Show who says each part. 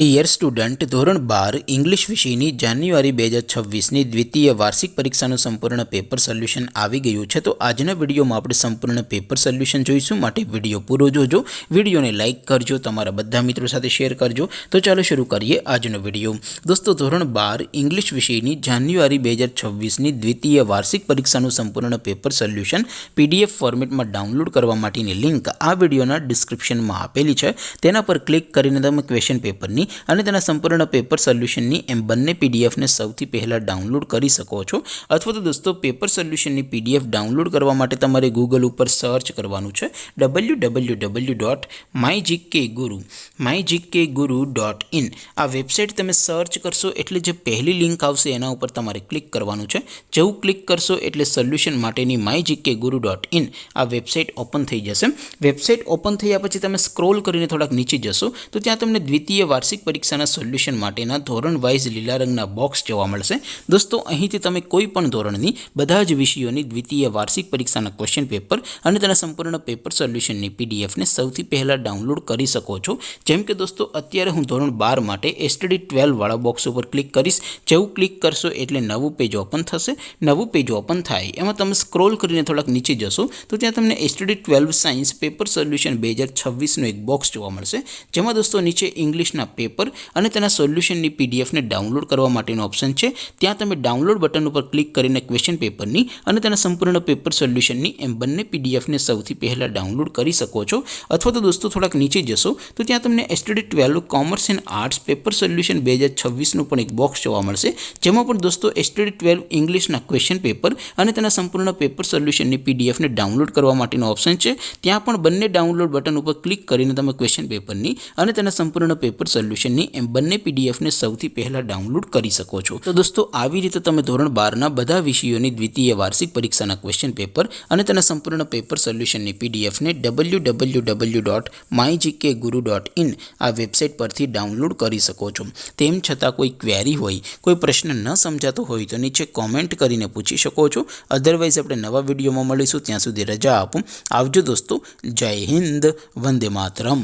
Speaker 1: Dear student, ધોરણ 12 English વિષયની જાન્યુઆરી 2026ની દ્વિતીય વાર્ષિક પરીક્ષાનું સંપૂર્ણ પેપર સોલ્યુશન આવી ગયું છે. તો આજના વિડીયોમાં આપણે સંપૂર્ણ પેપર સોલ્યુશન જોઈશું. માટે વિડીયો પૂરો જોજો, વિડીયોને લાઇક કરજો, તમારા બધા મિત્રો સાથે શેર કરજો. તો ચાલો શરૂ કરીએ આજનો વિડીયો. દોસ્તો, ધોરણ 12 ઇંગ્લિશ વિષયની જાન્યુઆરી 2026ની દ્વિતીય વાર્ષિક પરીક્ષાનું સંપૂર્ણ પેપર સોલ્યુશન PDF ફોર્મેટમાં ડાઉનલોડ કરવા માટેની લિંક આ વિડીયોના ડિસ્ક્રિપ્શનમાં આપેલી છે. તેના પર ક્લિક કરીને તમે ક્વેશ્ચન પેપરની અને તેના સંપૂર્ણ પેપર સોલ્યુશનની એમ બંને પીડીએફને સૌથી પહેલાં ડાઉનલોડ કરી શકો છો. અથવા તો દોસ્તો, પેપર સોલ્યુશનની PDF ડાઉનલોડ કરવા માટે તમારે ગૂગલ ઉપર સર્ચ કરવાનું છે www.mygkguru.in. આ વેબસાઇટ તમે સર્ચ કરશો એટલે જે પહેલી લિંક આવશે એના ઉપર તમારે ક્લિક કરવાનું છે. જેવું ક્લિક કરશો એટલે સોલ્યુશન માટેની mygkguru.in આ વેબસાઇટ ઓપન થઈ જશે. વેબસાઇટ ઓપન થયા પછી તમે સ્ક્રોલ કરીને થોડાક નીચે જશો તો ત્યાં તમને દ્વિતીય વાર્ષિક પરીક્ષાના સોલ્યુશન માટેના ધોરણ વાઇઝ લીલા રંગના બોક્સ જોવા મળશે. દોસ્તો, અહીંથી તમે કોઈ પણ ધોરણની બધા જ વિષયોની દ્વિતીય વાર્ષિક પરીક્ષાના ક્વેશ્ચન પેપર અને તેના સંપૂર્ણ પેપર સોલ્યુશનની PDFને સૌથી પહેલાં ડાઉનલોડ કરી શકો છો. જેમ કે દોસ્તો, અત્યારે હું ધોરણ 12 માટે STD12 વાળા બોક્સ ઉપર ક્લિક કરીશ. જેવું ક્લિક કરશો એટલે નવું પેજ ઓપન થશે. નવું પેજ ઓપન થાય એમાં તમે સ્ક્રોલ કરીને થોડાક નીચે જશો તો ત્યાં તમને STD12 સાયન્સ પેપર સોલ્યુશન 2026નું એક બોક્સ જોવા મળશે. જેમાં દોસ્તો નીચે ઇંગ્લિશના પેપર અને તેના સોલ્યુશનની PDFને ડાઉનલોડ કરવા માટેનો ઓપ્શન છે. ત્યાં તમે ડાઉનલોડ બટન ઉપર ક્લિક કરીને ક્વેશ્ચન પેપરની અને તેના સંપૂર્ણ પેપર સોલ્યુશનની એમ બંને PDFને સૌથી પહેલાં ડાઉનલોડ કરી શકો છો. અથવા તો દોસ્તો થોડાક નીચે જશો તો ત્યાં તમને STD12 commerce and arts paper solution 2026નું પણ એક બોક્સ જોવા મળશે. જેમાં પણ દોસ્તો STD12 ઇંગ્લિશના ક્વેશ્ચન પેપર અને તેના સંપૂર્ણ પેપર સોલ્યુશનની PDFને ડાઉનલોડ કરવા માટેનો ઓપ્શન છે. ત્યાં પણ બંને ડાઉનલોડ બટન ઉપર ક્લિક કરીને તમે ક્વેશ્ચન પેપરની અને તેના સંપૂર્ણ પેપર સોલ્યુશનની એમ બંને PDFને સૌથી પહેલાં ડાઉનલોડ કરી શકો છો. તો દોસ્તો, આવી રીતે તમે ધોરણ 12ના બધા વિષયોની દ્વિતીય વાર્ષિક પરીક્ષાના ક્વેશ્ચન પેપર અને તેના સંપૂર્ણ પેપર સોલ્યુશનની PDFને www.mygkguru.in આ વેબસાઇટ પરથી ડાઉનલોડ કરી શકો છો. તેમ છતાં કોઈ ક્વેરી હોય, કોઈ પ્રશ્ન ન સમજાતો હોય તો નીચે કોમેન્ટ કરીને પૂછી શકો છો. અધરવાઇઝ આપણે નવા વિડીયોમાં મળીશું. ત્યાં સુધી રજા આપું. આવજો દોસ્તો. જય હિન્દ. વંદે માતરમ.